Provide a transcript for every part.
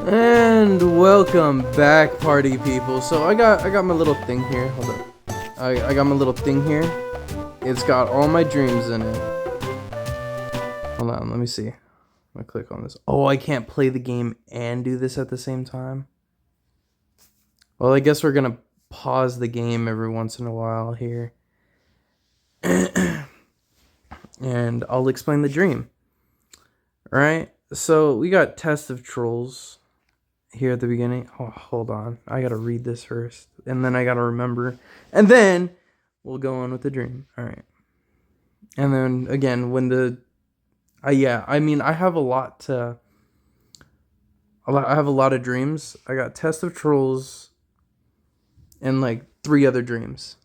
And welcome back, party people. So I got my little thing here. Hold up. I got my little thing here. It's got all my dreams in it. Hold on, let me see. I'm gonna click on this. Oh, I can't play the game and do this at the same time. Well, I guess we're gonna pause the game every once in a while here. And I'll explain the dream. Alright, so we got Test of Trolls here at the beginning. Oh, hold on. I gotta read this first. And then I gotta remember. And then we'll go on with the dream. Alright. And then again, when the... I have a lot of dreams. I got Test of Trolls and like 3 other dreams.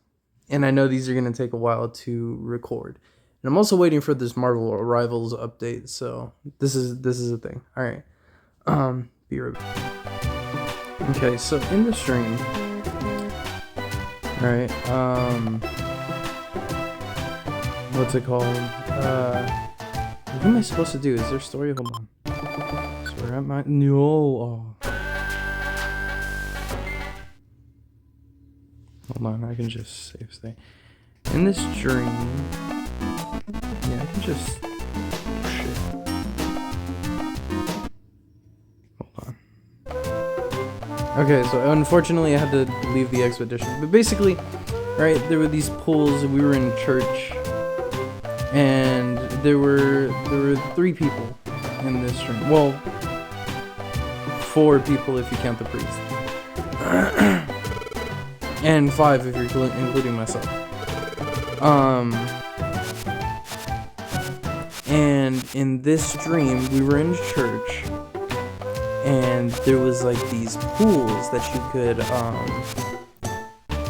And I know these are gonna take a while to record. And I'm also waiting for this Marvel Rivals update, so this is a thing. Alright. Be right back. Okay, so in the stream. Alright, what's it called? What am I supposed to do? Is there a story? Hold on. So where am I? No. Oh. Hold on, I can just save stay. In this dream. Yeah, I can just. Shit. Hold on. Okay, so unfortunately I had to leave the expedition. But basically, right, there were these pools, we were in church, and there were 3 people in this room. Well, 4 people if you count the priest. And 5 if you're including myself. And in this dream, we were in church, and there was like these pools that you could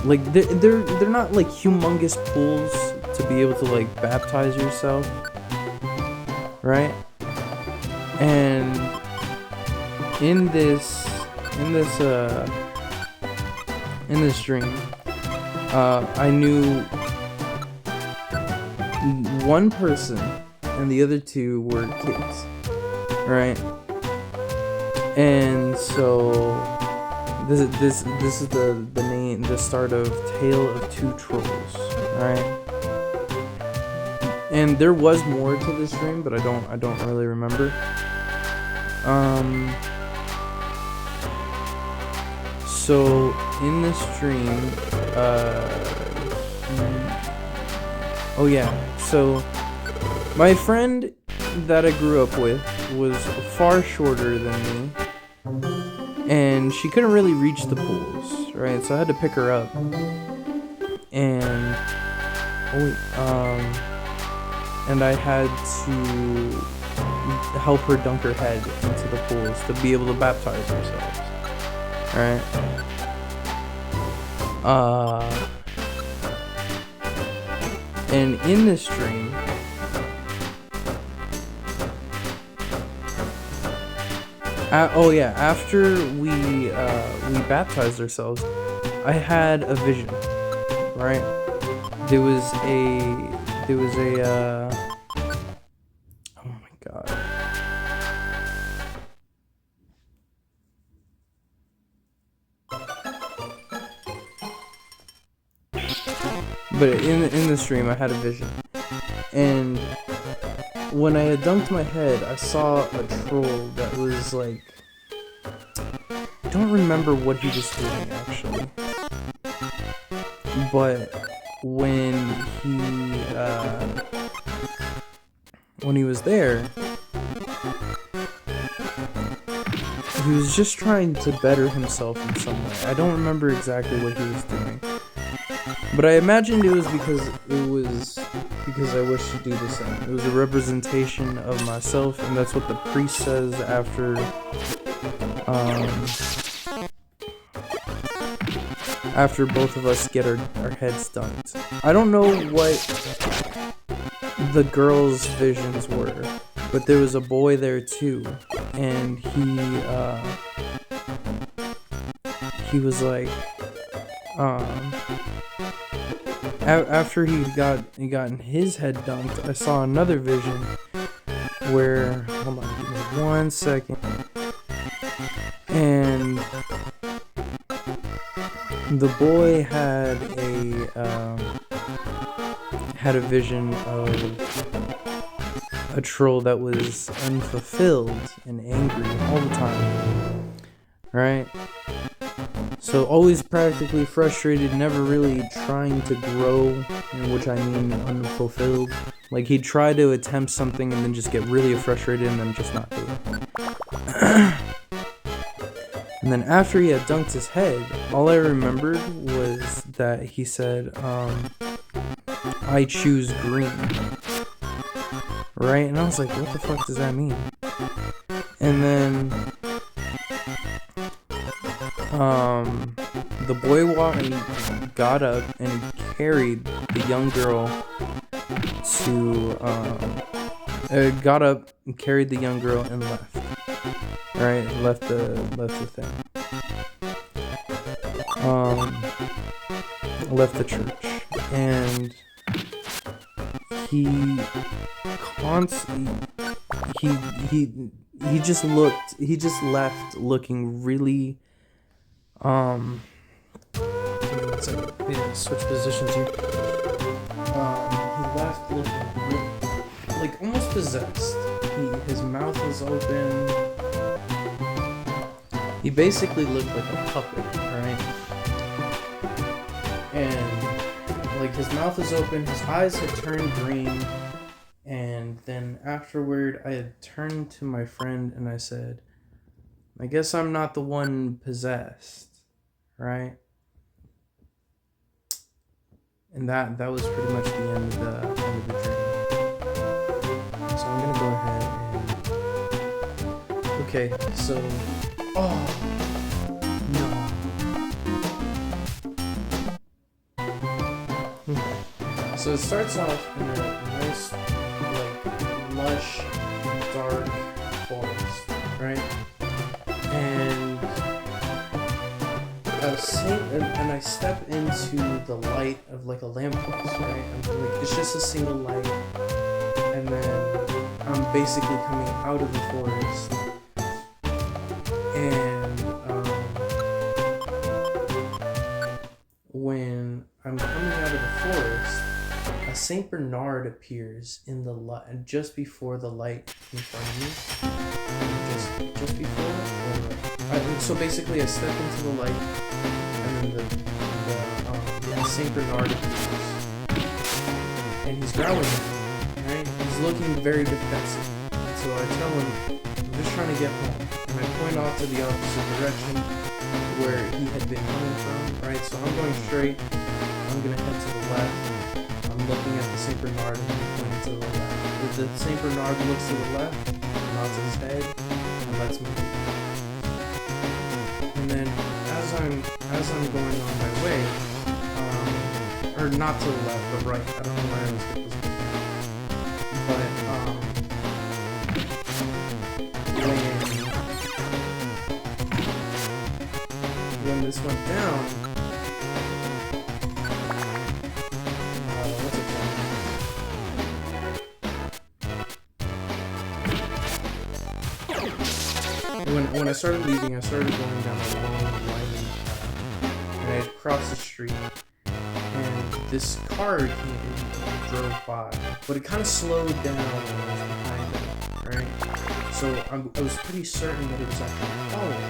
like they're not like humongous pools to be able to like baptize yourself, right? And in this dream, I knew one person and the other 2 were kids, right? And so this is the name, the start of Tale of 2 Trolls, right? And there was more to this dream, but I don't really remember. So in this dream, oh yeah, so my friend that I grew up with was far shorter than me, and she couldn't really reach the pools, right? So I had to pick her up, and and I had to help her dunk her head into the pools to be able to baptize ourselves, right? And in this dream, after we baptized ourselves, I had a vision, right? There was a oh my god. But in the stream, I had a vision, and when I had dunked my head, I saw a troll that was like, I don't remember what he was doing actually, but when he was there, he was just trying to better himself in some way. I don't remember exactly what he was doing. But I imagined it was because I wished to do the same. It was a representation of myself, and that's what the priest says after both of us get our heads dunked. I don't know what the girls' visions were, but there was a boy there too, and he was like, after he gotten his head dunked, I saw another vision where, hold on, give me 1 second. And the boy had a vision of a troll that was unfulfilled and angry all the time, right? So always practically frustrated, never really trying to grow, in which I mean unfulfilled. Like he'd try to attempt something and then just get really frustrated and then just not do it. And then after he had dunked his head, all I remembered was that he said, I choose green. Right? And I was like, what the fuck does that mean? And then the boy got up and he carried the young girl to got up and carried the young girl and left. Right? Left the thing. Left the church. And he constantly he just left looking really switch positions here. He left looking really, like almost possessed. His mouth was open. He basically looked like a puppet, right? And like his mouth was open, his eyes had turned green, and then afterward I had turned to my friend and I said, I guess I'm not the one possessed, right? And that was pretty much the end of the dream. So I'm gonna go ahead and okay, so okay. So it starts off in a nice, like, lush, dark forest, right? And I step into the light of like a lamppost, right? Like, it's just a single light, and then I'm basically coming out of the forest, and when I'm coming out of the forest, a Saint Bernard appears in the light just before the light in front of me. Just before. So basically, I step into the light, and then the Saint Bernard appears, and he's growling at me, right? He's looking very defensive. So I tell him, I'm just trying to get home, and I point off to the opposite direction where he had been coming from, right? So I'm going straight. I'm gonna head to the left. I'm looking at the Saint Bernard, and I'm pointing to the left. If the Saint Bernard looks to the left, nods his head, and lets me leave. And then as I'm going on my way, or not to the left, but right. I don't know why I always get those but when this went down, what's it called? When I started leaving, I started going down a long, winding path, and I had crossed the street, and this car came and drove by, but it kind of slowed down when I was behind it, right? So I was pretty certain that it was actually following me,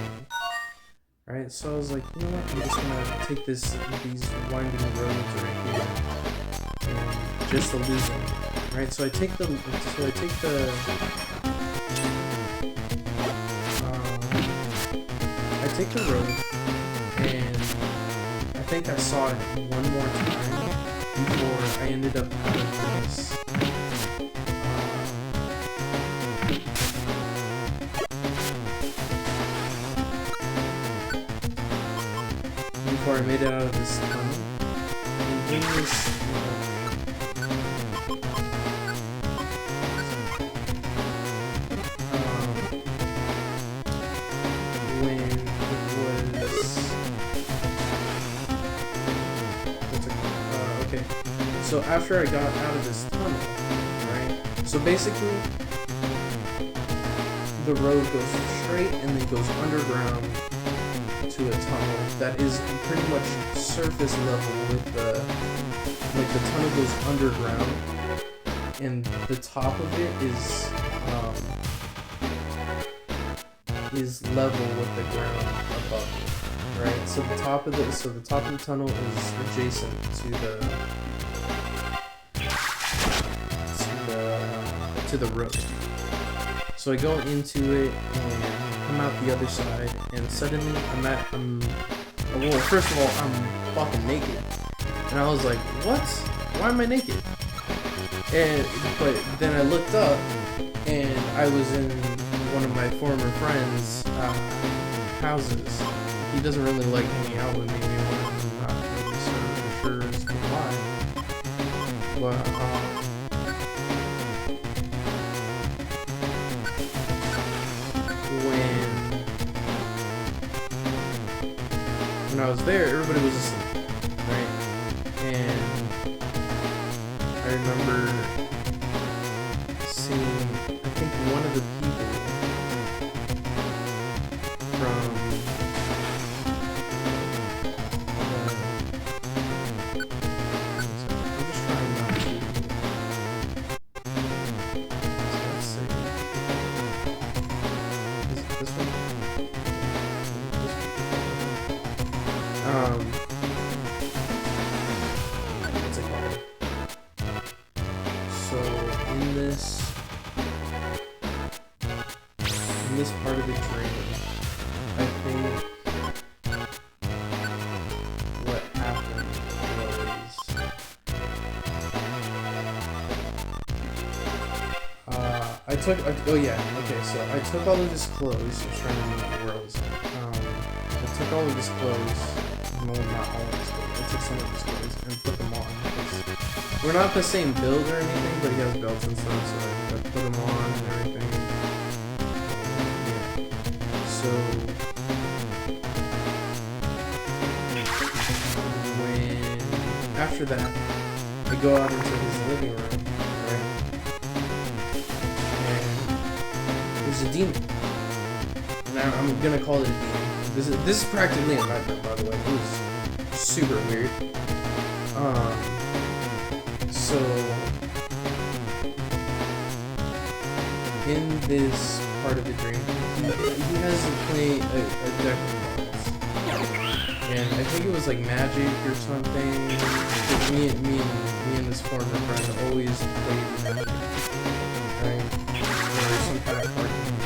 right? So I was like, you know what? I'm just gonna take these winding roads right here, and just to lose them, right? So I take the road, and I think I saw it one more time before I ended up having this. Before I made it out of this tunnel, and in this. So after I got out of this tunnel, right? So basically, the road goes straight and then goes underground to a tunnel that is pretty much surface level with the tunnel goes underground and the top of it is level with the ground above it, right? So the top of the tunnel is adjacent to the road. So I go into it and come out the other side, and suddenly well, first of all, I'm fucking naked, and I was like, what? Why am I naked? But then I looked up, and I was in one of my former friends' houses. He doesn't really like hanging out with me anymore. I'm not really sure as to why. But when I was there, everybody was asleep, right? And I remember seeing, I think, one of the people from I'm just trying not to. Let's see. Is it this one? What's it called? So in this part of the dream, I think what happened was so I took all of his clothes. I was trying to remember where I was at. I took all of his clothes. No, not all of his clothes. I took some of his clothes and put them on. We're not the same build or anything, but he has belts and stuff, so I put them on and everything. Yeah. So after that, I go out into his living room, right? And there's a demon. Now I'm gonna call it a demon. This is practically a nightmare, by the way. It was super weird. So in this part of the dream, he has to play a deck of cards, and I think it was like Magic or something. Because me and this former friend always played Magic, right? Or some kind of card game.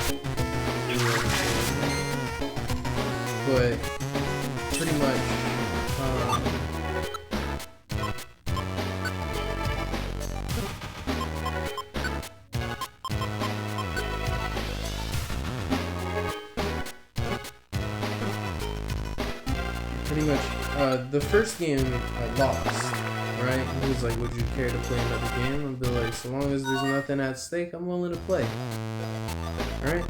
But pretty much, the first game I lost, right? He was like, would you care to play another game? I'd be like, so long as there's nothing at stake, I'm willing to play. Alright?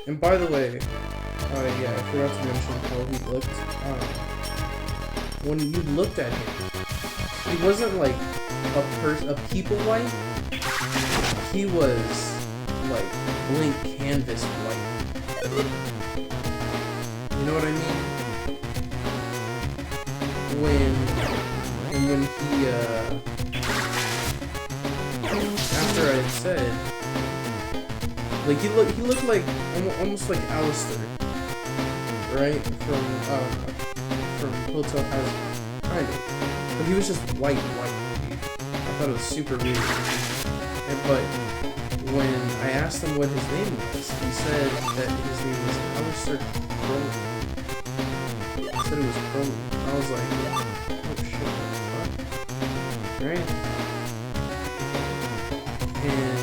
And by the way, yeah, I forgot to mention how he looked. When you looked at him, he wasn't like a people white. He was like blank canvas white. You know what I mean? When he after I had said, like he looked like almost like Alistair, right, from Hotel House, kind of, but he was just white. I thought it was super weird. But when I asked him what his name was, he said that his name was Alistair Crowley. He said it was Crowley. I was like, oh shit, what? Right? And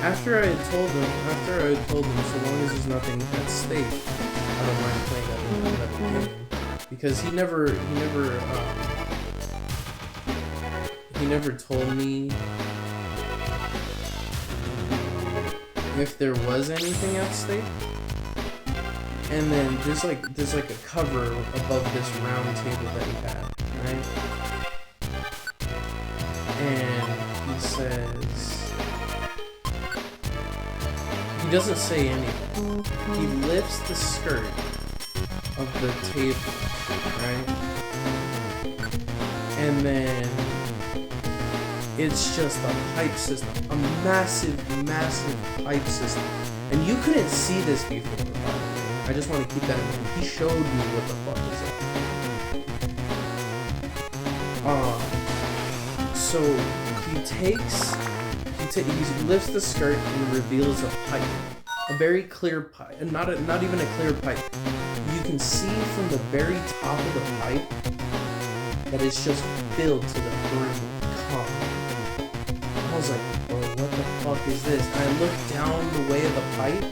after I had told him, so long as there's nothing at stake, I don't mind playing another game. Because he never told me if there was anything at stake. And then there's like a cover above this round table that he had, right? And he says he doesn't say anything. He lifts the skirt of the table, right? And then it's just a pipe system, a massive, massive pipe system. And you couldn't see this before, by the way. I just want to keep that in mind. He showed me what the fuck is up. So he lifts the skirt and reveals a pipe, a very clear pipe, and not even a clear pipe. You can see from the very top of the pipe that it's just filled to the brim with cum. I was like, bro, what the fuck is this? And I looked down the way of the pipe,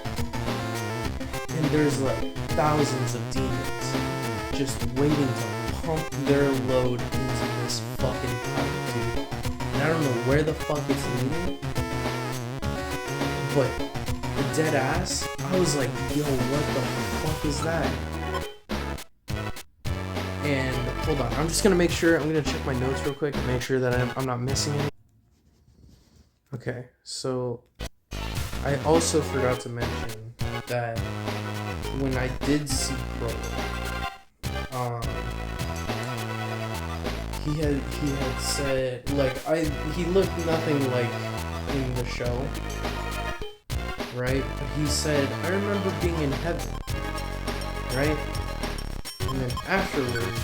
and there's like thousands of demons just waiting to pump their load into this fucking pipe, dude. And I don't know where the fuck it's leading, but the dead ass, I was like, yo, what the fuck is that? And hold on, I'm just gonna make sure, I'm gonna check my notes real quick and make sure that I'm not missing anything. Okay, so I also forgot to mention that when I did see Bro, he had said, like, he looked nothing like in the show, right? But he said, I remember being in heaven, right? And then afterwards,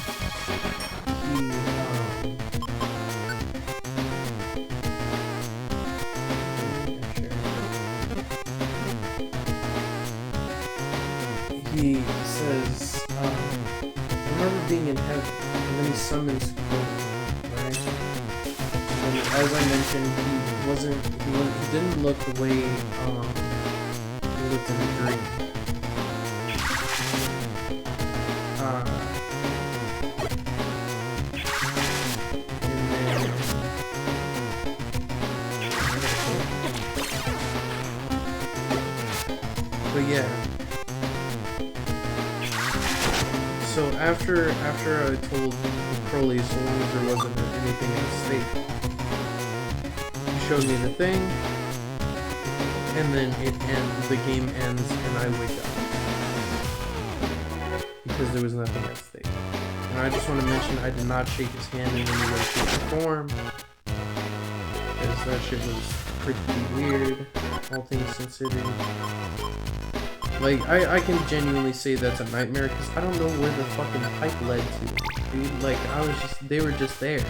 he says, I remember being in heaven, and then he summons Cody, right? And as I mentioned, he didn't look the way he looked in the dream. But yeah. So after I told the Crowley, so long as there wasn't anything at stake, he showed me the thing, and then the game ends, and I wake up because there was nothing at stake. And I just want to mention, I did not shake his hand in any way, shape, or form, because that shit was pretty weird, all things considered. Like, I can genuinely say that's a nightmare, because I don't know where the fucking pipe led to, dude. Like, they were just there.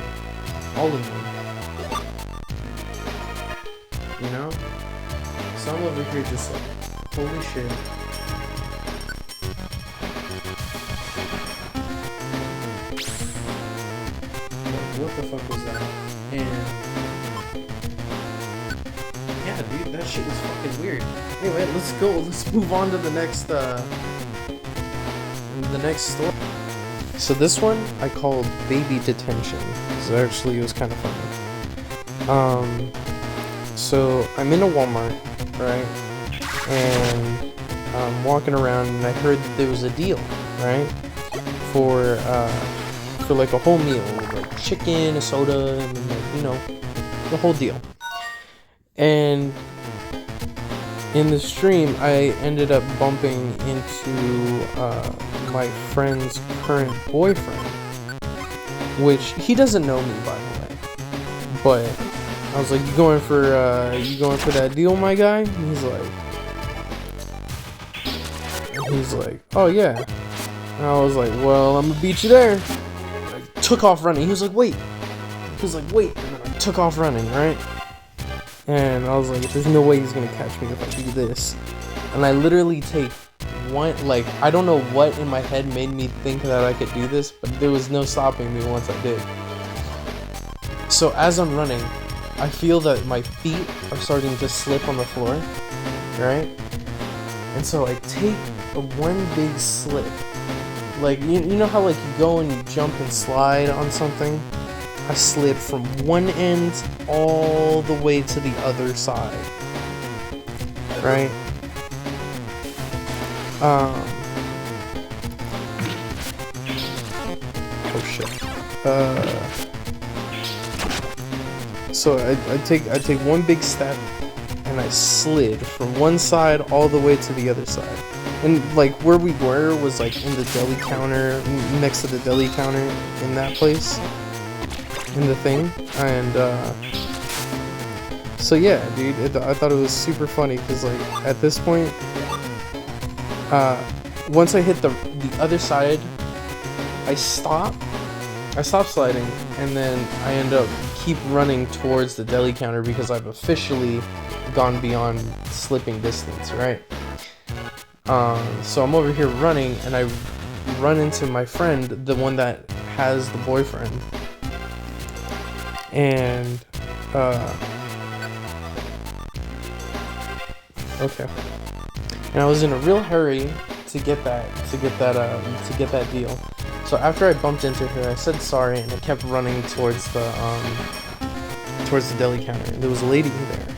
All of them. You know? So I'm over here just like, holy shit. Like, what the fuck was that? And yeah, dude, that shit was fucking weird. Anyway, let's move on to the next story. So this one I called Baby Detention, because actually it was kind of funny. So I'm in a Walmart, right, and I'm walking around, and I heard that there was a deal, right, for like a whole meal, with like chicken, a soda, and then, like, you know, the whole deal. And in the stream, I ended up bumping into my friend's current boyfriend, which he doesn't know me, by the way. But I was like, "You going for that deal, my guy?" And he's like, "Oh yeah." And I was like, "Well, I'm gonna beat you there." I took off running. He was like, "Wait." And then I took off running, right? And I was like, there's no way he's gonna catch me if I do this. And I literally take one, like, I don't know what in my head made me think that I could do this, but there was no stopping me once I did. So as I'm running, I feel that my feet are starting to slip on the floor, right? And so I take one big slip. Like, you know how, like, you go and you jump and slide on something? I slid from one end all the way to the other side, right? Oh shit. So I take one big step, and and I slid from one side all the way to the other side. And like where we were was like in the deli counter, next to the deli counter in that place, in the thing. And so yeah, dude, I thought it was super funny because like at this point, once I hit the other side, I stop sliding, and then I end up keep running towards the deli counter because I've officially gone beyond slipping distance, right? So I'm over here running, and I run into my friend, the one that has the boyfriend, and okay, and I was in a real hurry to get that deal. So after I bumped into her, I said sorry, and I kept running towards the deli counter. And there was a lady there,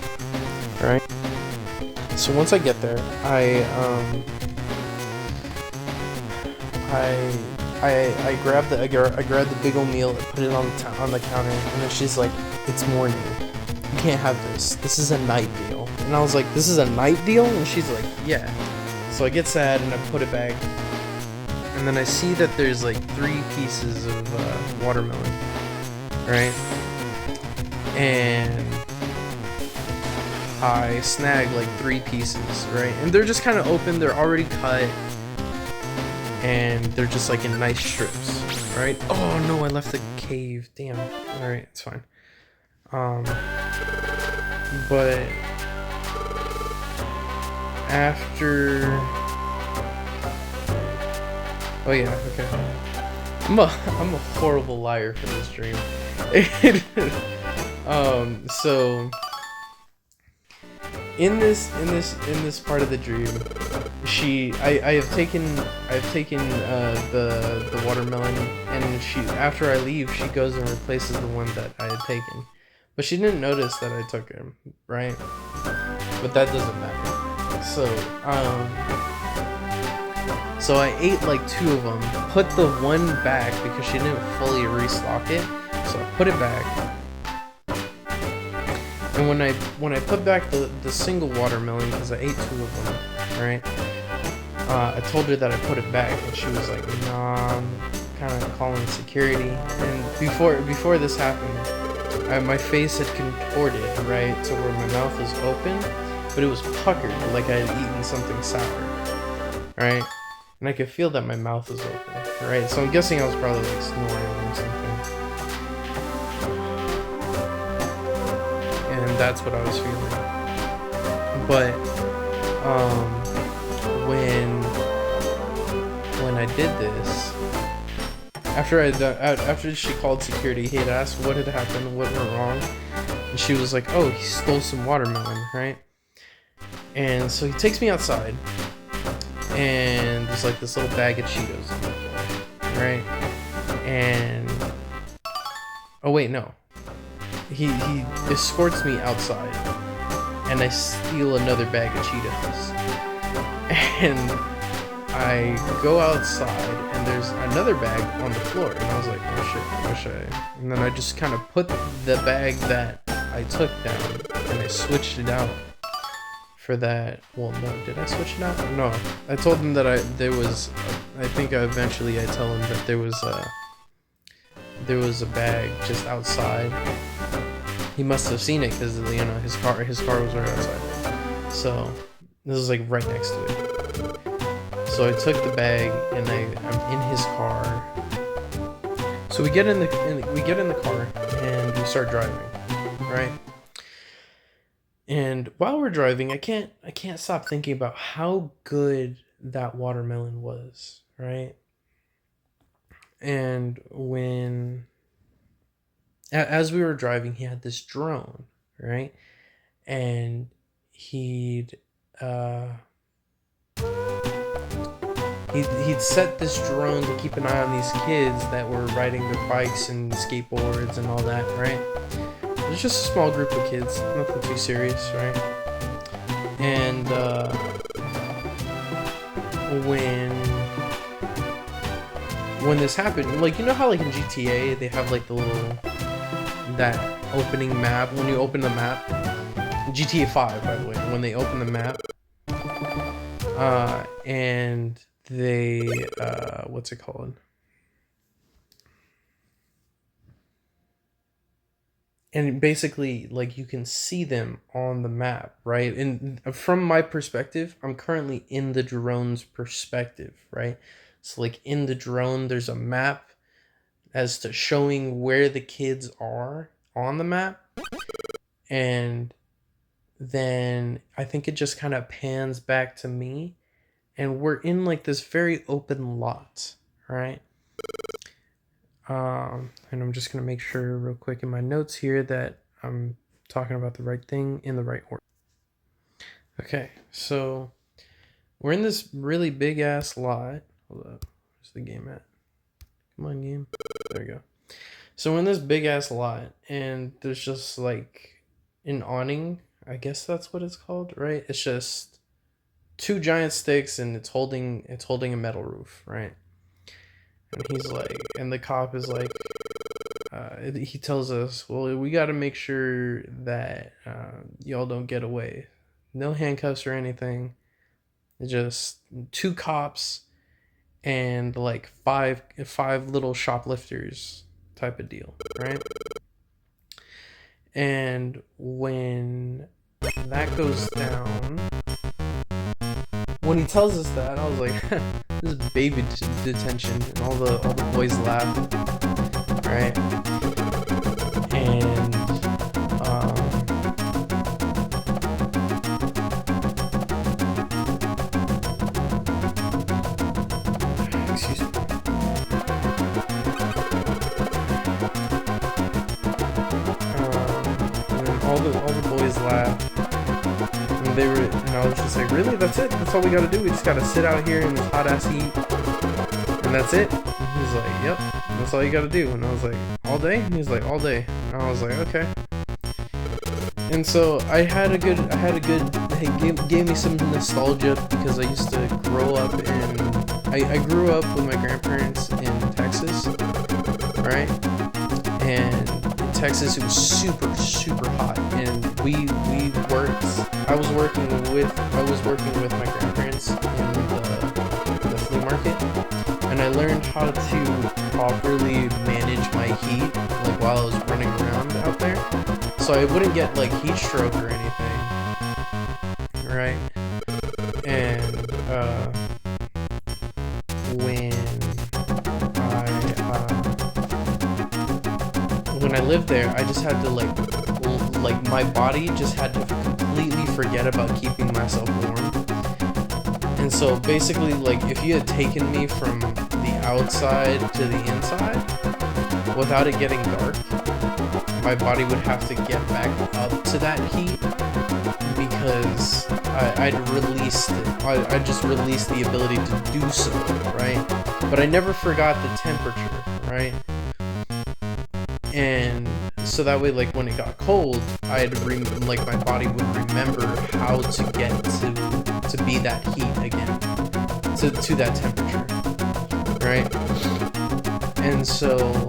right? So once I get there, I grabbed the big old meal, I put it on the counter, and then she's like, "It's morning. You can't have this. This is a night deal." And I was like, "This is a night deal?" And she's like, "Yeah." So I get sad and I put it back. And then I see that there's like 3 pieces of watermelon, right? And I snag like 3 pieces, right? And they're just kind of open, they're already cut, and they're just like in nice strips, right? Oh no, I left the cave, damn. Alright, it's fine. But after... Oh yeah, okay. I'm a horrible liar for this dream. So in this part of the dream, I have taken the watermelon, and after I leave, she goes and replaces the one that I had taken. But she didn't notice that I took him, right? But that doesn't matter. So I ate like 2 of them, put the one back because she didn't fully restock it, so I put it back. And when I put back the single watermelon, because I ate 2 of them, right? I told her that I put it back, and she was like, "Nah, I'm kind of calling security." And before this happened, my face had contorted, right, to where my mouth was open, but it was puckered, like I had eaten something sour, right? And I could feel that my mouth was open, right? So I'm guessing I was probably like snoring or something. And that's what I was feeling. But when I did this, after she called security, he had asked what had happened, what went wrong, and she was like, "Oh, he stole some watermelon," right? And so he takes me outside, and there's like this little bag of Cheetos on the floor, right? And oh wait, no, he escorts me outside, and I steal another bag of Cheetos, and I go outside, and there's another bag on the floor, and I was like, "Oh shit, what should I?" And then I just kind of put the bag that I took down, and I switched it out for that. Well, no, did I switch it out? No, I told him that I think eventually I tell him that there was a bag just outside. He must have seen it because, you know, his car was right outside. So this is like right next to it. So I took the bag, and I'm in his car. So we get in the car, and we start driving, right? And while we're driving, I can't stop thinking about how good that watermelon was, right? And as we were driving, he had this drone, right? And he'd set this drone to keep an eye on these kids that were riding their bikes and skateboards and all that, right? It was just a small group of kids, nothing too serious, right? And when this happened, like, you know how like in GTA they have like that opening map. When you open the map, GTA 5, by the way, when they open the map, and they, what's it called? And basically, like, you can see them on the map, right? And from my perspective, I'm currently in the drone's perspective, right? So, like, in the drone, there's a map as to showing where the kids are on the map. And then I think it just kind of pans back to me. And we're in, like, this very open lot, right? And I'm just going to make sure real quick in my notes here that I'm talking about the right thing in the right order. Okay, so we're in this really big ass lot. Hold up, where's the game at? Come on, game. There we go. So we're in this big ass lot, and there's just like an awning. I guess that's what it's called, right? It's just two giant sticks, and it's holding a metal roof, right? And he's like, and the cop is like, he tells us, well, we got to make sure that y'all don't get away. No handcuffs or anything. It's just two cops and like five little shoplifters type of deal, right? And when that goes down, when he tells us that, I was like, this is baby detention, and all the boys laugh, right? And excuse me. And then all the boys laugh. And they were, and I was just like, really? That's it? That's all we gotta do? We just gotta sit out here in this hot ass heat, and that's it? And he's like, yep, that's all you gotta do. And I was like, all day? And he's like, all day. And I was like, okay. And so it gave me some nostalgia, because I used to grow up I grew up with my grandparents in Texas, right? And in Texas it was super, super hot, and I was working with my grandparents in the flea market, and I learned how to properly manage my heat, like while I was running around out there, so I wouldn't get like heat stroke or anything, right? And when I lived there, I just had to like my body just had to completely forget about keeping myself warm. And so basically, like, if you had taken me from the outside to the inside without it getting dark, my body would have to get back up to that heat, because I'd just released the ability to do so, right? But I never forgot the temperature, right? And so that way, like, when it got cold, my body would remember how to get to be that heat again, to that temperature, right? And so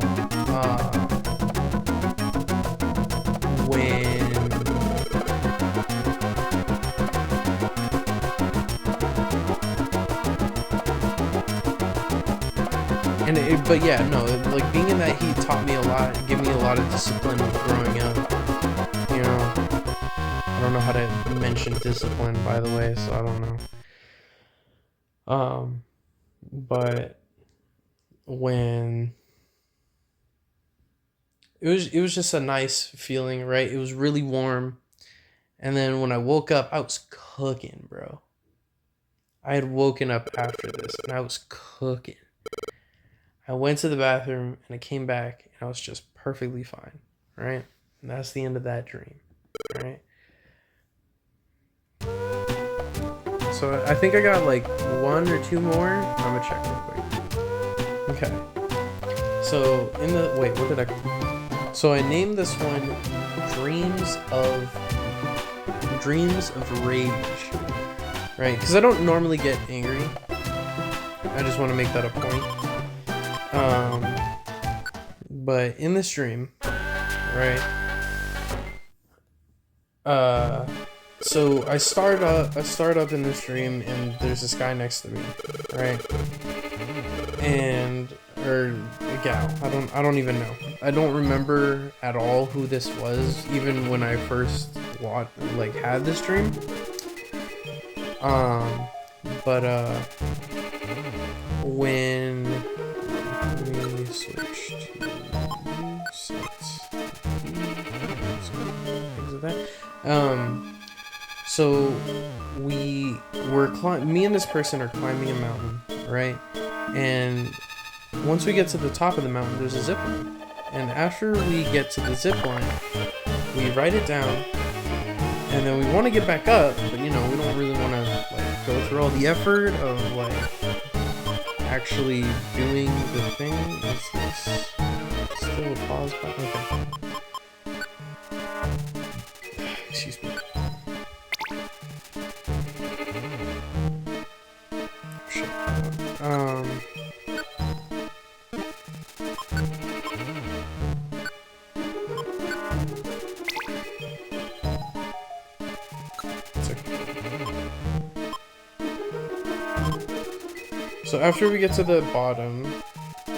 but yeah, no, like, being in that heat taught me a lot, gave me a lot of discipline growing up, you know. I don't know how to mention discipline, by the way, so I don't know. But when it was just a nice feeling, right? It was really warm, and then when I woke up, I was cooking, bro. I had woken up after this, and I was cooking. I went to the bathroom, and I came back, and I was just perfectly fine, right? And that's the end of that dream, right? So I think I got like one or two more. I'm gonna check real quick. Okay. So So I named this one Dreams of Rage, right? Because I don't normally get angry. I just want to make that a point. But in this dream, right, So I start up in the stream, and there's this guy next to me, right? And or a gal. I don't even know. I don't remember at all who this was, even when I first had the stream. But when we switch to so me and this person are climbing a mountain, right? And once we get to the top of the mountain, there's a zip line. And after we get to the zip line, we write it down, and then we want to get back up, but you know, we don't really want to like go through all the effort of like actually doing the thing. Is this still a pause button? Okay. Excuse me. Shit. So after we get to the bottom,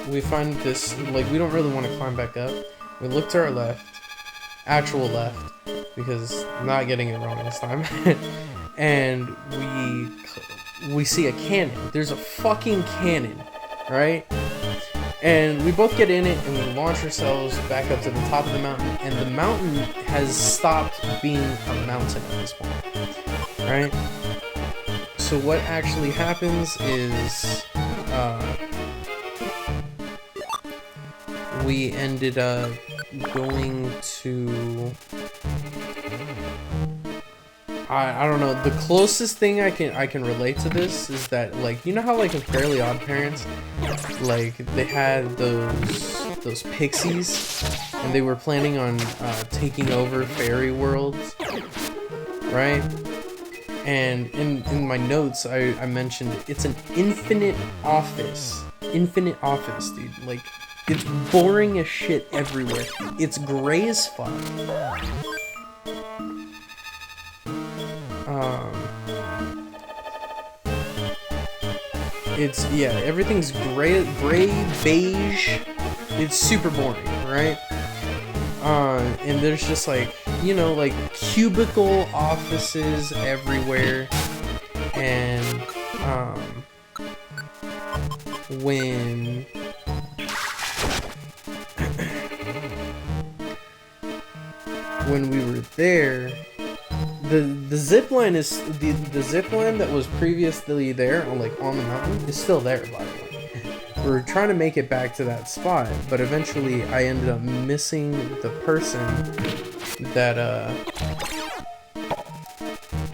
we find this, like, we don't really want to climb back up. We look to our left, actual left, because I'm not getting it wrong this time, and we see a cannon. There's a fucking cannon, right? And we both get in it, and we launch ourselves back up to the top of the mountain, and the mountain has stopped being a mountain at this point, right? So what actually happens is we ended up going to I don't know, the closest thing I can relate to this is that, like, you know how like in Fairly Odd Parents, like they had those pixies and they were planning on taking over fairy worlds, right? And in my notes, I mentioned it's an infinite office. Infinite office, dude. Like, it's boring as shit everywhere. It's gray as fuck. Everything's gray, beige. It's super boring, right? And there's just like, you know, like cubicle offices everywhere, and when we were there, the zip line is the zip line that was previously there on the mountain is still there, by the way. We're trying to make it back to that spot, but eventually I ended up missing the person that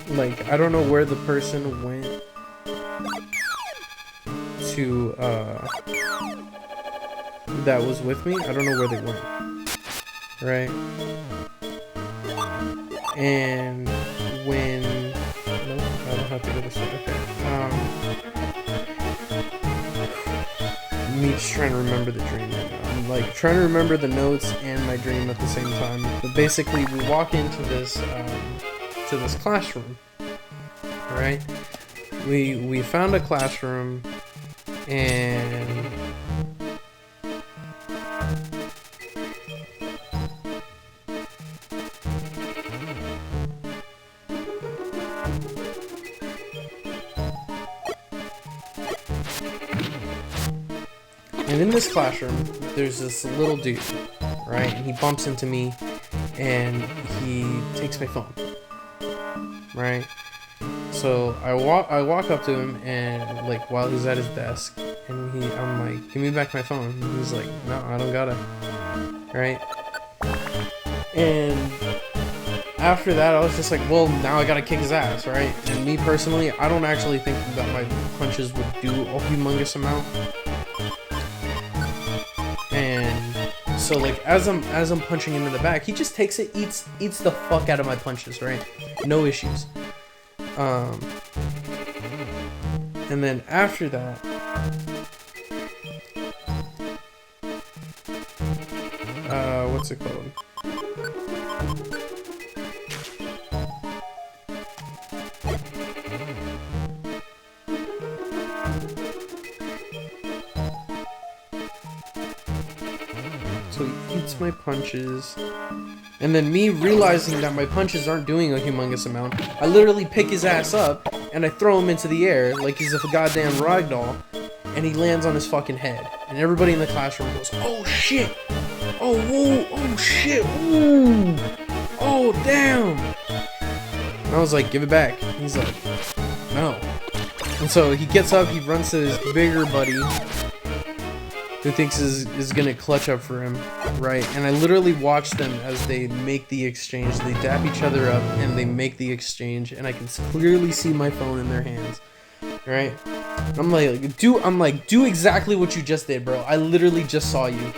like, I don't know where the person went to that was with me. I don't know where they went, right? And when no, I don't have to go this way. Okay. Me just trying to remember the dream right now. I'm like trying to remember the notes and my dream at the same time. But basically, we walk into this classroom, right? We found a classroom, and in this classroom, there's this little dude, right? And he bumps into me, and he takes my phone, right? So I walk up to him, and like while he's at his desk, and I'm like, give me back my phone. And he's like, no, I don't got it, right? And after that, I was just like, well, now I gotta kick his ass, right? And me personally, I don't actually think that my punches would do a humongous amount. And so like as I'm punching him in the back, he just takes it, eats the fuck out of my punches, right? No issues. And then after that, what's it called? So he eats my punches. And then me realizing that my punches aren't doing a humongous amount, I literally pick his ass up and I throw him into the air like he's a goddamn ragdoll, and he lands on his fucking head. And everybody in the classroom goes, "Oh shit! Oh whoa! Oh shit! Ooh! Oh damn!" And I was like, "Give it back." He's like, "No." And so he gets up, he runs to his bigger buddy, who thinks is gonna clutch up for him, right? And I literally watch them as they make the exchange. They dap each other up and they make the exchange, and I can clearly see my phone in their hands, right? I'm like, do exactly what you just did, bro. I literally just saw you.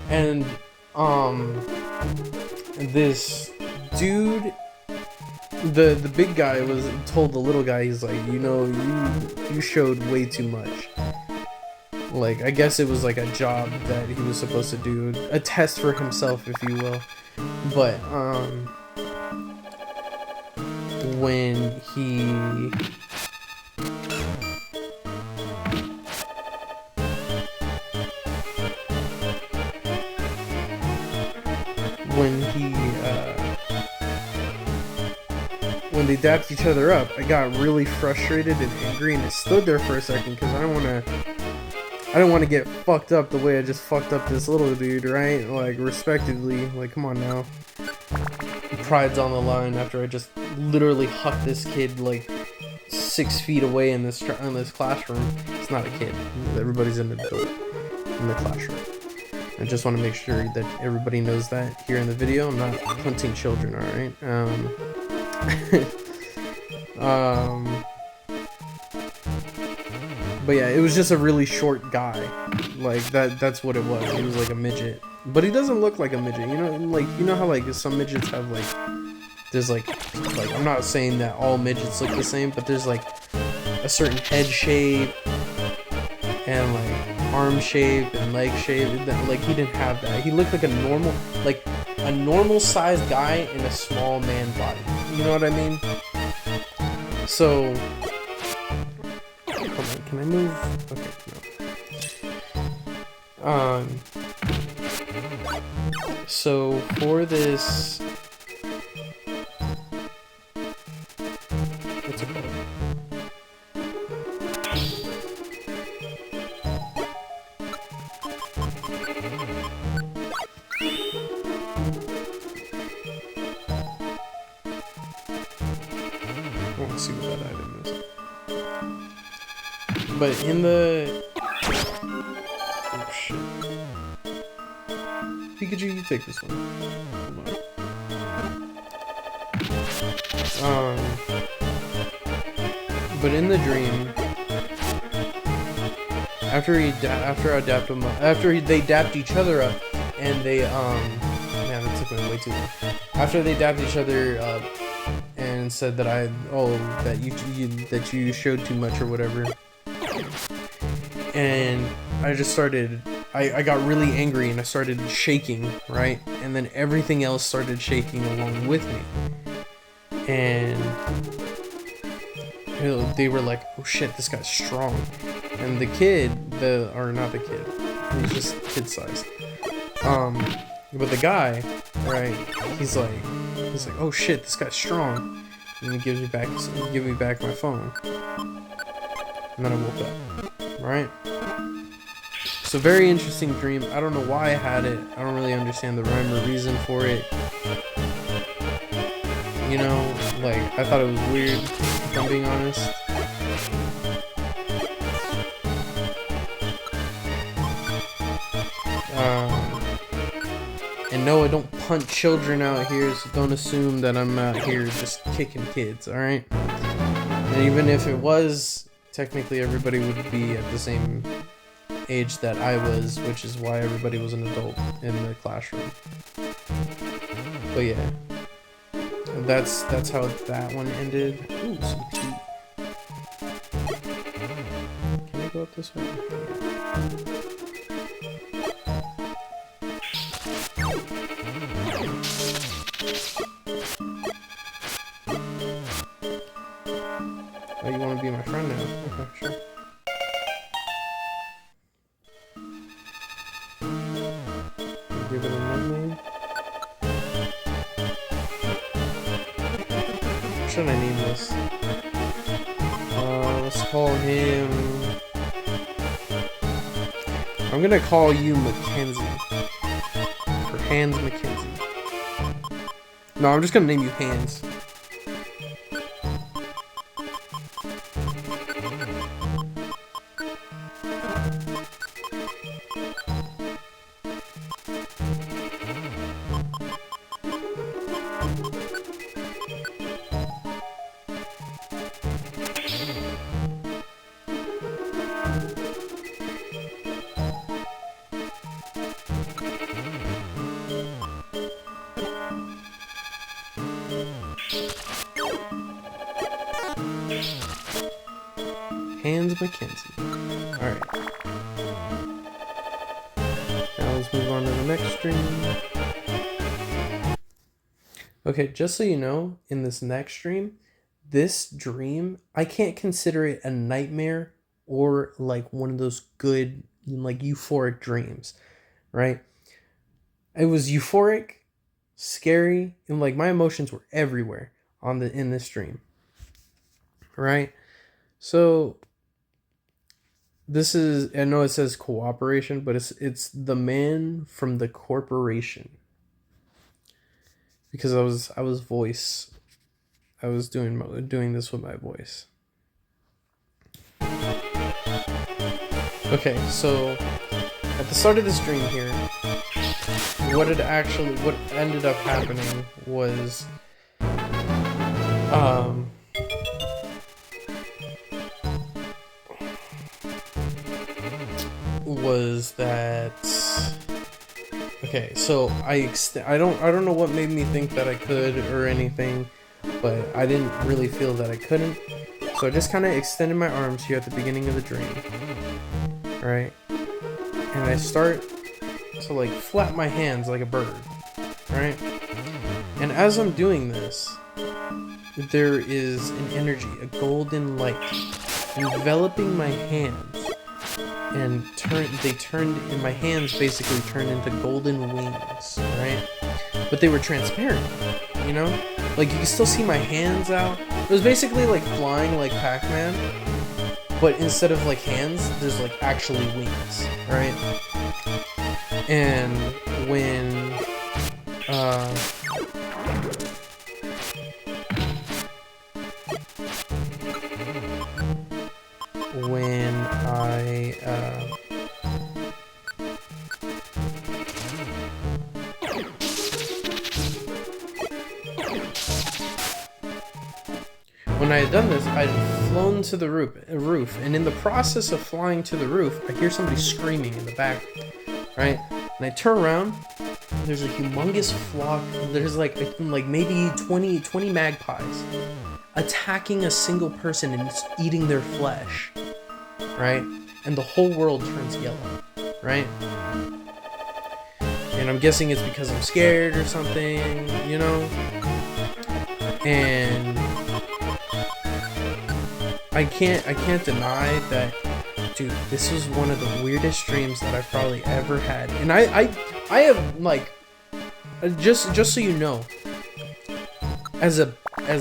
And this dude, the big guy was told the little guy, he's like, you know, you showed way too much. Like, I guess it was like a job that he was supposed to do, a test for himself, if you will. But when he when they dapped each other up, I got really frustrated and angry, and I stood there for a second because I don't want to get fucked up the way I just fucked up this little dude, right? Like, respectively. Like, come on now. Pride's on the line after I just literally hucked this kid like 6 feet away in this classroom. It's not a kid. Everybody's an adult in the classroom. I just want to make sure that everybody knows that here in the video. I'm not hunting children, alright? But yeah, it was just a really short guy. Like, that's what it was. He was like a midget. But he doesn't look like a midget, you know? Like, you know how like some midgets have like, there's like I'm not saying that all midgets look the same, but there's like a certain head shape and like arm shape and leg shape. Like, he didn't have that. He looked like a normal sized guy in a small man body. You know what I mean? So, hold on, can I move? Okay, no. So for this, what's it called? I want to see what that item is. But in the... Oh shit. Pikachu, you take this one. Hold on. But in the dream, after they dapped each other up, and they man, that took me way too long. After they dapped each other up and said that that you showed too much or whatever, and I just started. I got really angry and I started shaking, right? And then everything else started shaking along with me. And they were like, "Oh shit, this guy's strong." And the kid, not the kid, he's just kid sized. But the guy, right? He's like, "Oh shit, this guy's strong." And he gives me back my phone. And then I woke up, right? So very interesting dream. I don't know why I had it. I don't really understand the rhyme or reason for it. You know, like, I thought it was weird, if I'm being honest. And no, I don't punt children out here, so don't assume that I'm out here just kicking kids, alright? And even if it was, technically everybody would be at the same age that I was, which is why everybody was an adult in the classroom. But yeah, that's how that one ended. Ooh, some tea. Can I go up this way? Oh, you want to be my friend now? Okay, sure. should I name this? Let's call him... I'm gonna call you Mackenzie. Or Hans Mackenzie. No, I'm just gonna name you Hans. Hans Mackenzie. Alright. Now let's move on to the next stream. Okay, just so you know, in this next stream, this dream, I can't consider it a nightmare or like one of those good, like euphoric dreams, right? It was euphoric, scary, and like my emotions were everywhere in this dream, right? So this is, I know it says cooperation, but it's the man from the corporation. Because I was doing this with my voice. Okay, so at the start of this dream here, what ended up happening was that okay, so I don't know what made me think that I could or anything, but I didn't really feel that I couldn't. So I just kind of extended my arms here at the beginning of the dream, right? And I start to like flap my hands like a bird, right? And as I'm doing this, there is an energy, a golden light enveloping my hands. And my hands basically turned into golden wings, right? But they were transparent, you know? Like, you can still see my hands out. It was basically like flying like Pac-Man, but instead of like hands, there's like actually wings, right? And when I had done this, I had flown to the roof, and in the process of flying to the roof, I hear somebody screaming in the back, right? And I turn around, and there's a humongous flock. There's like maybe 20 magpies attacking a single person and eating their flesh, right? And the whole world turns yellow, right? And I'm guessing it's because I'm scared or something, you know? And I can't deny that, dude, this was one of the weirdest dreams that I've probably ever had. And I have, like, just so you know, as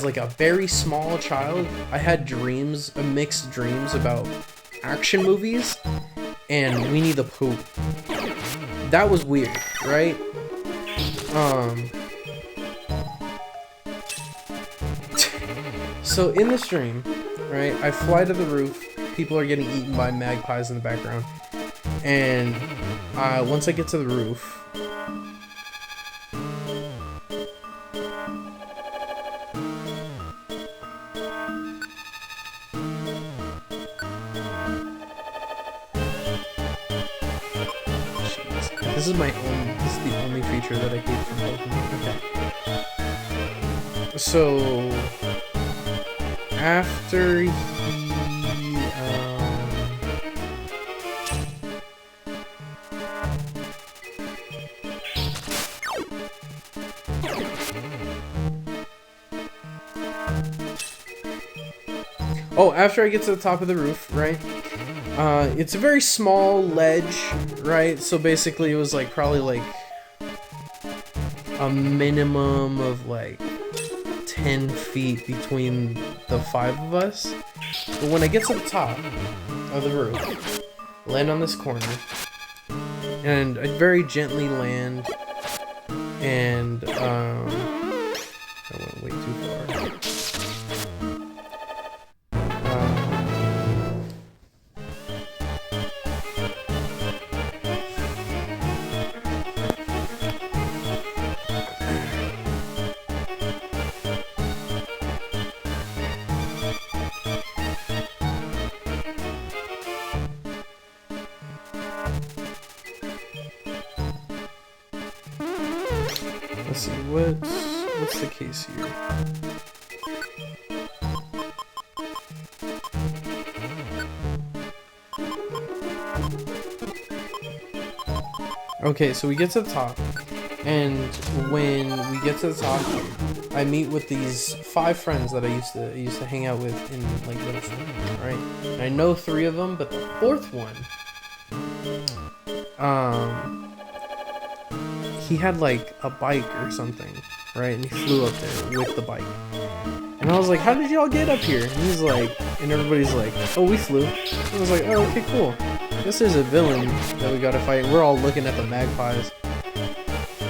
like a very small child, I had dreams, mixed dreams about action movies and Winnie the Pooh. That was weird, right? So in this dream, right, I fly to the roof, people are getting eaten by magpies in the background, and once I get to the roof, this is the only feature that I hate from Pokemon. Okay. So after he after I get to the top of the roof, right? It's a very small ledge, right? So basically it was like probably like a minimum of like 10 feet between the 5 of us. But when I get to the top of the roof, land on this corner, and I very gently land, and I went way too far. Let's see, what's the case here? Okay, so we get to the top, and when we get to the top, I meet with these 5 friends that I used to hang out with in like middle school, right? And I know 3 of them, but the 4th one, he had like a bike or something, right? And he flew up there with the bike. And I was like, how did y'all get up here? And he's like, and everybody's like, oh, we flew. And I was like, oh, okay, cool. I guess there's a villain that we gotta fight. We're all looking at the magpies,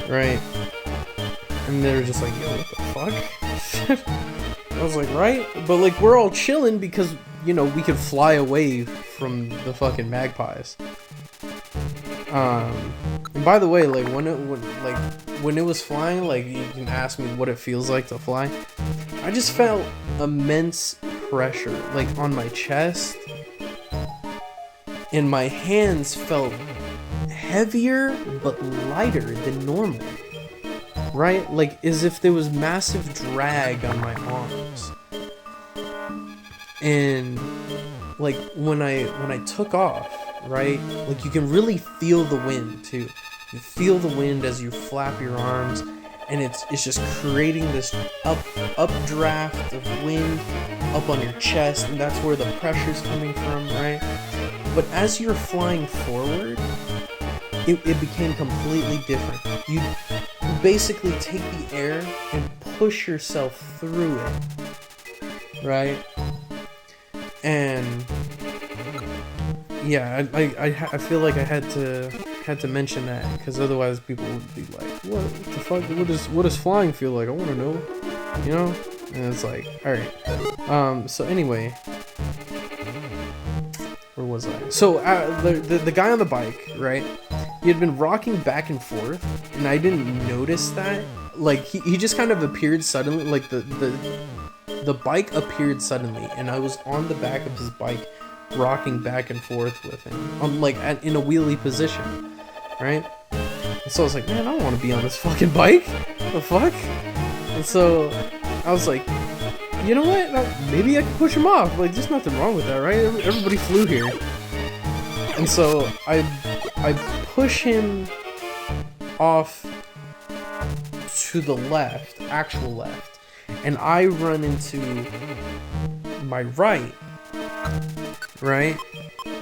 right? And they were just like, yo, what the fuck? I was like, right? But like, we're all chilling because, you know, we could fly away from the fucking magpies. And by the way, like when it was flying, like you can ask me what it feels like to fly. I just felt immense pressure, like on my chest, and my hands felt heavier but lighter than normal. Right? Like as if there was massive drag on my arms. And like when I took off, right? Like you can really feel the wind too. You feel the wind as you flap your arms, and it's just creating this updraft of wind up on your chest, and that's where the pressure's coming from, right? But as you're flying forward, it became completely different. You basically take the air and push yourself through it, right? And yeah, I feel like I had to mention that, because otherwise people would be like, what the fuck, what does flying feel like? I want to know, you know? And it's like, all right. So anyway, where was I? So the guy on the bike, right? He had been rocking back and forth, and I didn't notice that. Like he just kind of appeared suddenly. Like the bike appeared suddenly, and I was on the back of his bike, rocking back and forth with him. I'm like in a wheelie position, right? And so I was like, man, I don't want to be on this fucking bike. What the fuck? And so I was like, you know what? Maybe I can push him off. Like, there's nothing wrong with that, right? Everybody flew here. And so I push him off to the left, actual left, and I run into my right,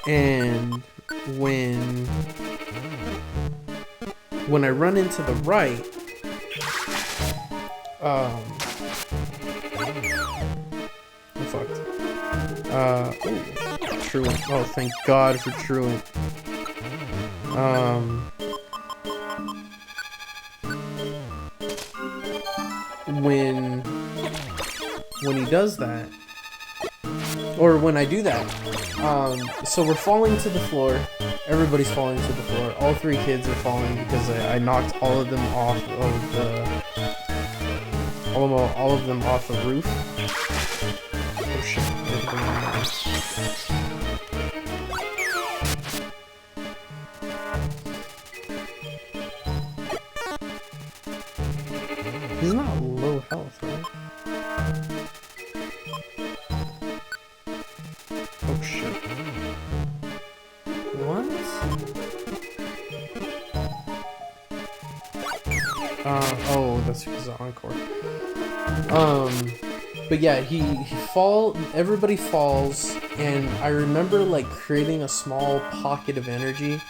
and when I run into the right, I'm fucked. Truant. Oh, thank God for Truant. When he does that, or when I do that, so we're falling to the floor. Everybody's falling to the floor. All 3 kids are falling because I knocked all of them off of the all of them off the roof. Oh shit! He's not low health, right? Oh shit. What? Oh, that's because of Encore. But yeah, everybody falls, and I remember like creating a small pocket of energy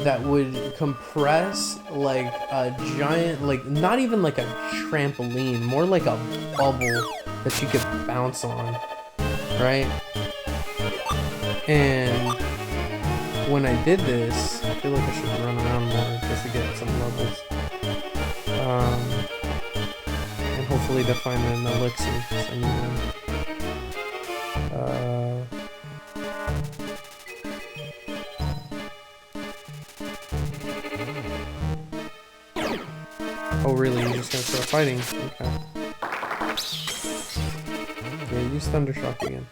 that would compress like a giant, like not even like a trampoline, more like a bubble that you could bounce on, right? And when I did this, I feel like I should run around more just to get some levels. And hopefully to find an elixir, because I need one. Oh really, you're just gonna start fighting? Okay. Yeah, use Thundershock again.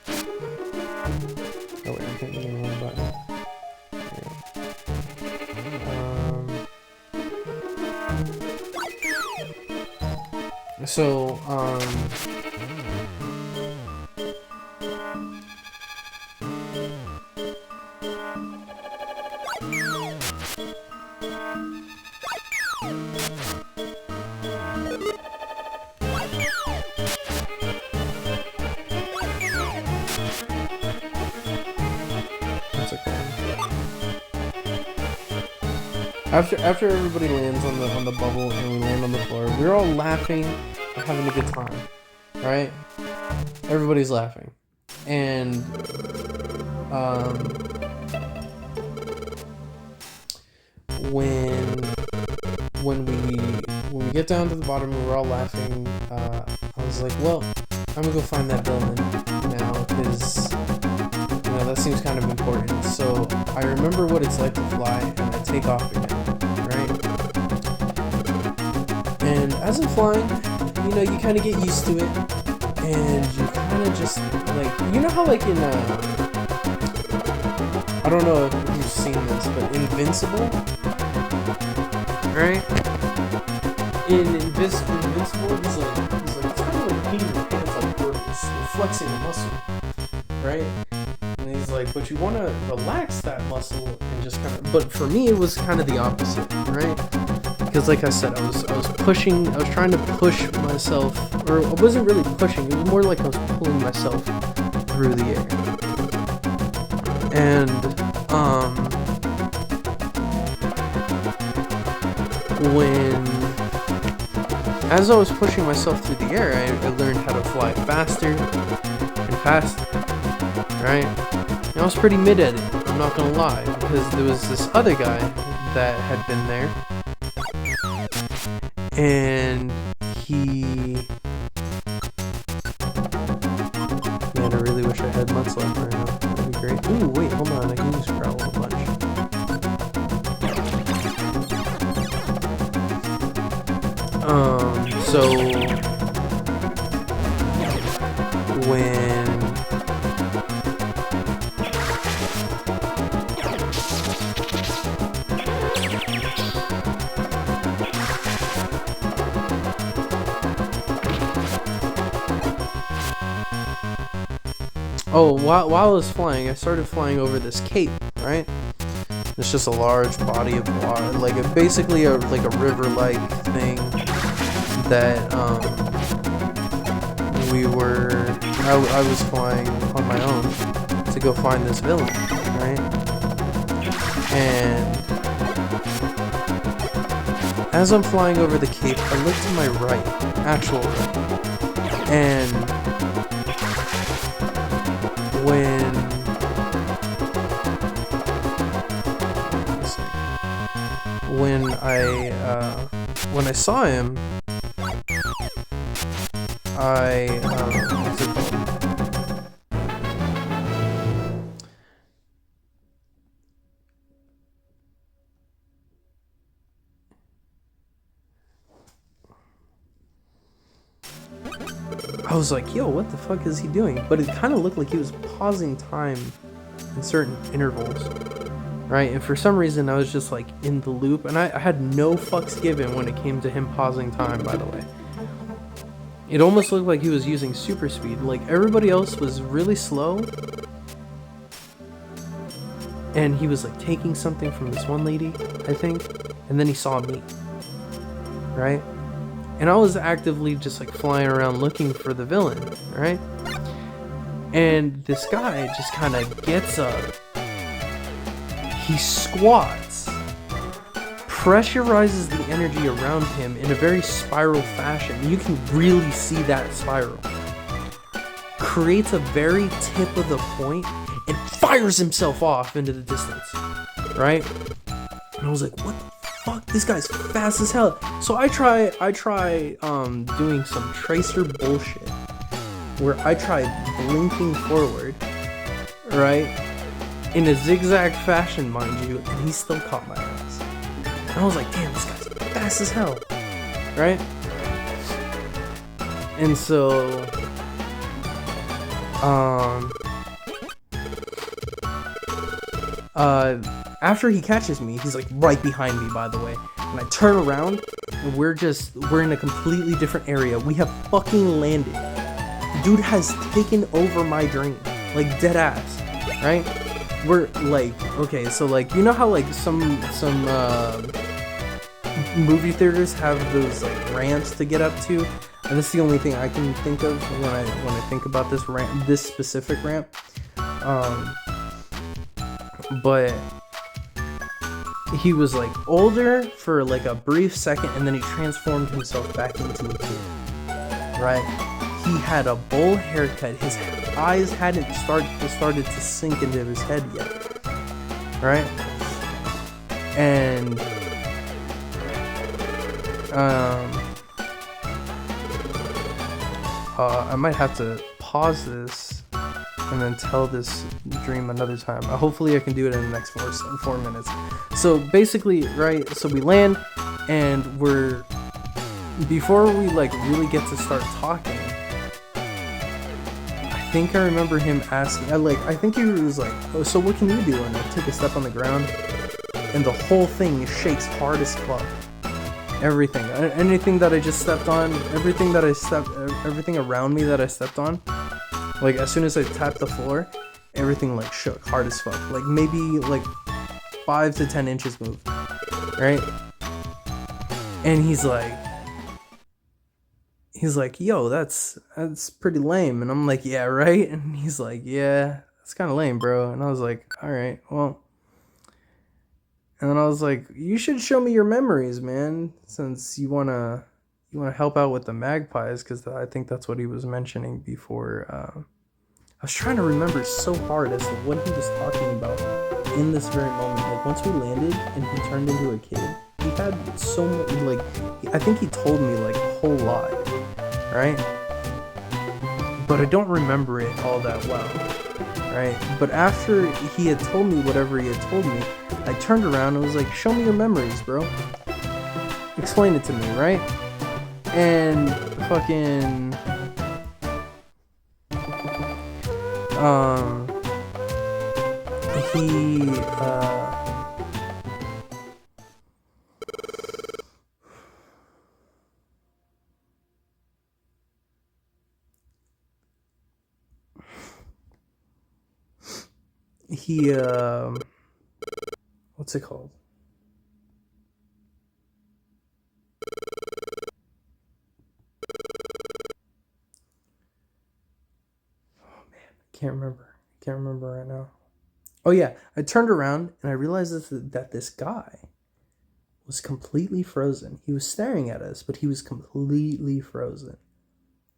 Oh wait, I'm hitting the wrong button. So, what's it called? After everybody lands on the bubble and we land on the floor, we're all laughing and having a good time, right? Everybody's laughing, and when we get down to the bottom and we're all laughing, I was like, well, I'm gonna go find that villain now, because that seems kind of important. So I remember what it's like to fly, and I take off again, right? And as I'm flying, you kind of get used to it, and you kind of just like, how like in I don't know if you've seen this, but Invincible, right? In Invincible, he's like it's kind of like peeing your pants on purpose, flexing a muscle, right? And he's like, but you want to relax that muscle and just kind of. But for me, it was kind of the opposite, right? Because like I said, I was trying to push myself, or I wasn't really pushing. It was more like I was pulling myself through the air. And as I was pushing myself through the air, I learned how to fly faster and faster, right? And I was pretty mid at it, I'm not gonna lie, because there was this other guy that had been there, and man, I really wish I had mutts left right now. That'd be great. Ooh, wait, hold on, I can use Growl a bunch. So when while I was flying, I started flying over this cape, right? It's just a large body of water, like basically a river-like thing that I was flying on my own to go find this villain, right? And as I'm flying over the cape, I look to my right, actual right, and when I saw him, what's it called? I was like, yo, what the fuck is he doing? But it kind of looked like he was pausing time in certain intervals, right? And for some reason, I was just like in the loop, and I had no fucks given when it came to him pausing time, by the way. It almost looked like he was using super speed. Like, everybody else was really slow, and he was like taking something from this one lady, I think, and then he saw me, right? And I was actively just like flying around looking for the villain, right? And this guy just kind of gets up, he squats, pressurizes the energy around him in a very spiral fashion. You can really see that spiral. Creates a very tip of the point and fires himself off into the distance, right? And I was like, what the fuck? This guy's fast as hell. So I try doing some tracer bullshit where I try blinking forward, right? In a zigzag fashion, mind you, and he still caught my ass. And I was like, damn, this guy's fast as hell, right? And so, after he catches me, he's like right behind me, by the way, and I turn around and we're in a completely different area. We have fucking landed. Dude has taken over my dream, like dead ass, right? We're like, okay, so like, you know how like some movie theaters have those like ramps to get up to, and that's the only thing I can think of when I think about this ramp, this specific ramp. But he was like older for like a brief second, and then he transformed himself back into a kid, right? He had a bowl haircut. His eyes hadn't started to sink into his head yet, right? And I might have to pause this and then tell this dream another time. Hopefully I can do it in the next 4 minutes. So basically, right, so we land, and before we like really get to start talking, I think I remember him asking, I think he was like, oh, so what can you do? And I take a step on the ground, and the whole thing shakes hard as fuck. Everything, anything that I just stepped on, everything around me that I stepped on, like as soon as I tapped the floor, everything like shook hard as fuck. Like maybe like 5 to 10 inches moved, right? And he's like, yo, that's pretty lame. And I'm like, yeah, right? And he's like, yeah, that's kind of lame, bro. And I was like, all right, well. And then I was like, you should show me your memories, man, since you wanna help out with the magpies, because I think that's what he was mentioning before. I was trying to remember so hard as to what he was talking about in this very moment. Like once we landed and he turned into a kid, he had so much, like, I think he told me like a whole lot, right? But I don't remember it all that well, right? But after he had told me whatever he had told me, I turned around and was like, show me your memories, bro. Explain it to me, right? And fucking he what's it called? Oh man, can't remember right now. Oh yeah, I turned around and I realized that this guy was completely frozen. He was staring at us, but he was completely frozen.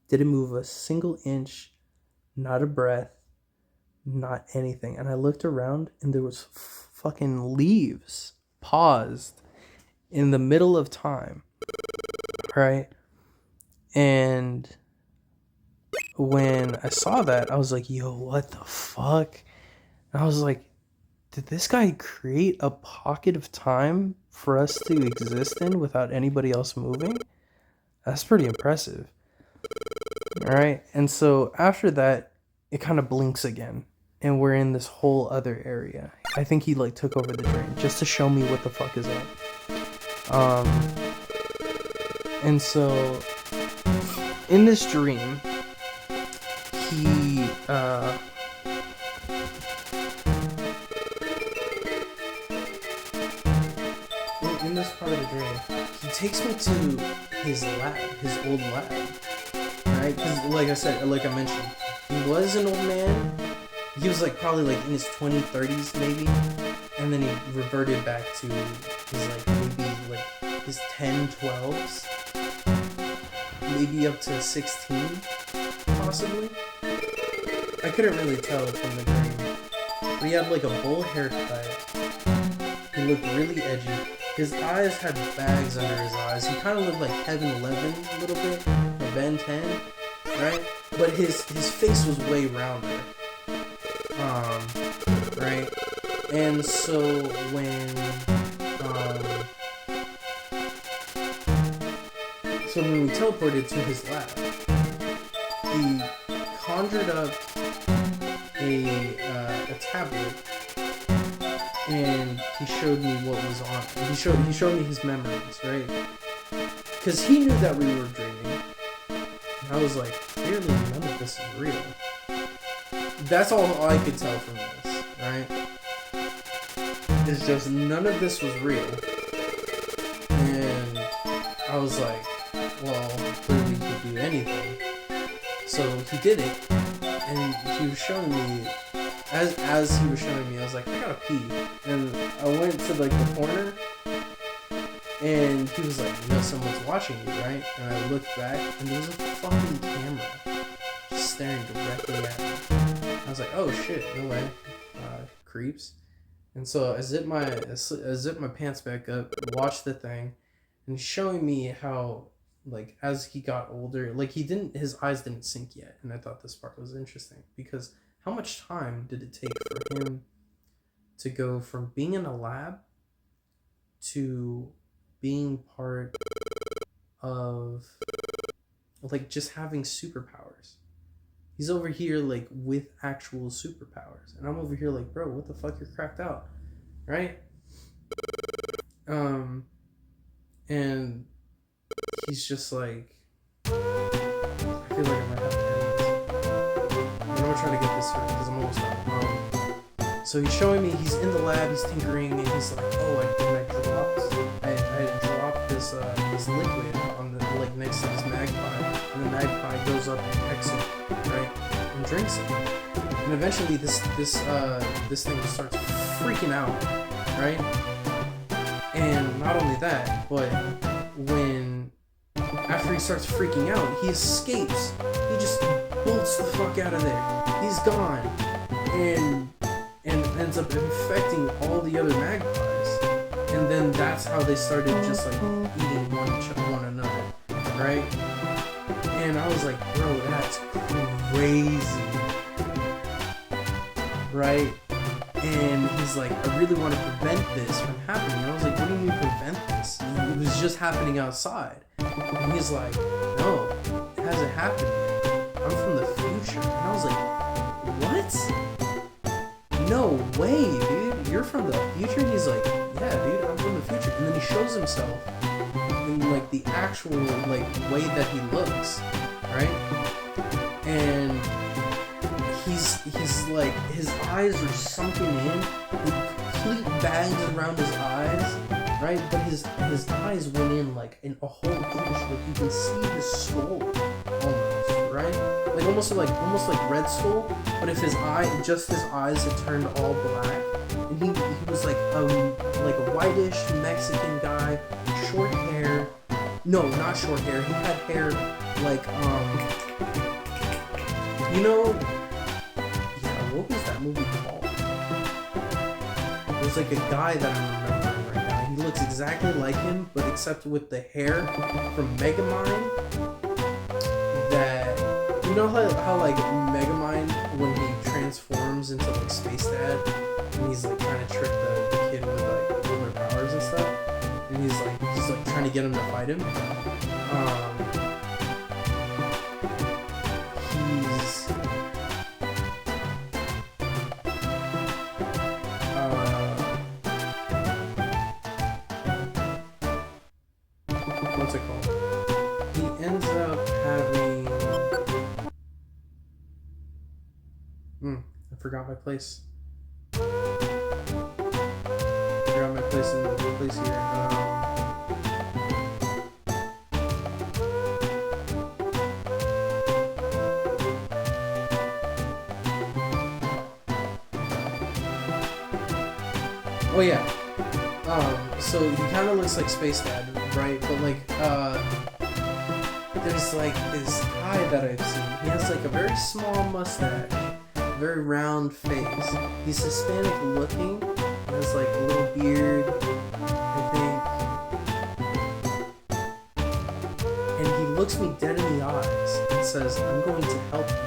Didn't move a single inch, not a breath, not anything. And I looked around and there was fucking leaves paused in the middle of time, right? And when I saw that, I was like, yo, what the fuck? And I was like, did this guy create a pocket of time for us to exist in without anybody else moving? That's pretty impressive. All right. And so after that, it kind of blinks again, and we're in this whole other area. I think he like took over the dream just to show me what the fuck is up. And so in this dream, he in this part of the dream, he takes me to his lab, his old lab, right? Because like I said, like I mentioned, he was an old man. He was like probably like in his 20s, 30s maybe, and then he reverted back to his like maybe like his 10, 12s, maybe up to 16, possibly. I couldn't really tell from the dream. But he had like a bowl haircut. He looked really edgy. His eyes had bags under his eyes. He kind of looked like Heaven 11 a little bit, or Ben 10, right? But his face was way rounder. Right? And so when we teleported to his lab, he conjured up a tablet, and he showed me what was on it. He showed me his memories, right? Because he knew that we were dreaming. And I was like, clearly none of this is real. That's all I could tell from this, right? It's just none of this was real. And I was like, well, clearly he could do anything. So he did it, and he was showing me, as he was showing me, I was like, I gotta pee. And I went to like the corner, and he was like, you know, someone's watching you, right? And I looked back, and there was a fucking camera just staring directly at me. I was like, oh shit, no way, creeps. And so I zipped my pants back up, watched the thing, and he's showing me how, like, as he got older, like his eyes didn't sink yet. And I thought this part was interesting, because how much time did it take for him to go from being in a lab to being part of, like, just having superpowers? He's over here, like, with actual superpowers. And I'm over here like, bro, what the fuck? You're cracked out. Right? And he's just like, I feel like I might have to end this. I'm gonna try to get this through, because I'm almost done. So he's showing me, he's in the lab, he's tinkering, and he's like, oh, I dropped this liquid on the, like, next to this magpie, and the magpie goes up and pecks it, right, and drinks it, and eventually this thing starts freaking out, right? And not only that, but after he starts freaking out, he escapes. He just bolts the fuck out of there. He's gone, and ends up infecting all the other magpies. And then that's how they started just like eating one another, right? And I was like, bro, that's crazy, right? And he's like, I really want to prevent this from happening. And I was like, what do you mean prevent this? It was just happening outside. And he's like, no, it hasn't happened yet. I'm from the future. And I was like, what? No way, dude. You're from the future? And he's like, yeah, dude, I'm from the future. And then he shows himself in like the actual like way that he looks, right? And he's like, his eyes are sunken in with complete bags around his eyes, right? But his eyes went in like in a whole inch, like you can see his skull almost, right? Like almost like Red Skull, but if his eyes had turned all black, and he was like a whitish Mexican guy, short hair. No, not short hair. He had hair like you know. What was that movie called? There's like a guy that I'm remembering right now. He looks exactly like him, but except with the hair from Megamind. That, you know how like Megamind, when he transforms into like Space Dad, and he's like trying to trick the kid with like all their powers and stuff, and he's like trying to get him to fight him. What's it called? He ends up having... I forgot my place. I forgot my place in the place here. Oh yeah. So he kind of looks like Space Dad, right? But like, there's like this guy that I've seen. He has like a very small mustache, very round face. He's Hispanic looking. He has like a little beard, I think. And he looks me dead in the eyes and says, "I'm going to help you."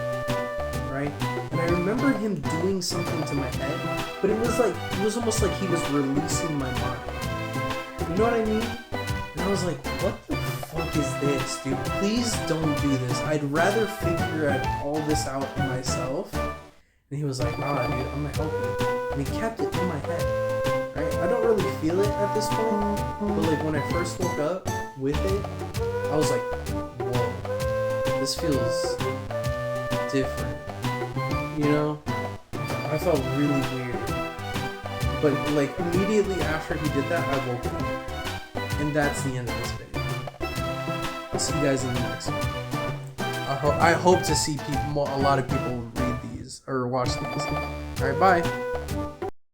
Right? And I remember him doing something to my head, but it was almost like he was releasing my mind. You know what I mean? And I was like, what the fuck is this, dude? Please don't do this. I'd rather figure out all this out myself. And he was like, nah, dude, I'm gonna help you. And he kept it in my head. Right? I don't really feel it at this point, but like when I first woke up with it, I was like, whoa, this feels different. You know? I felt really weird. But like immediately after he did that, I woke up. And that's the end of this video. I'll see you guys in the next one. I hope to see a lot of people read these or watch these. Alright, bye.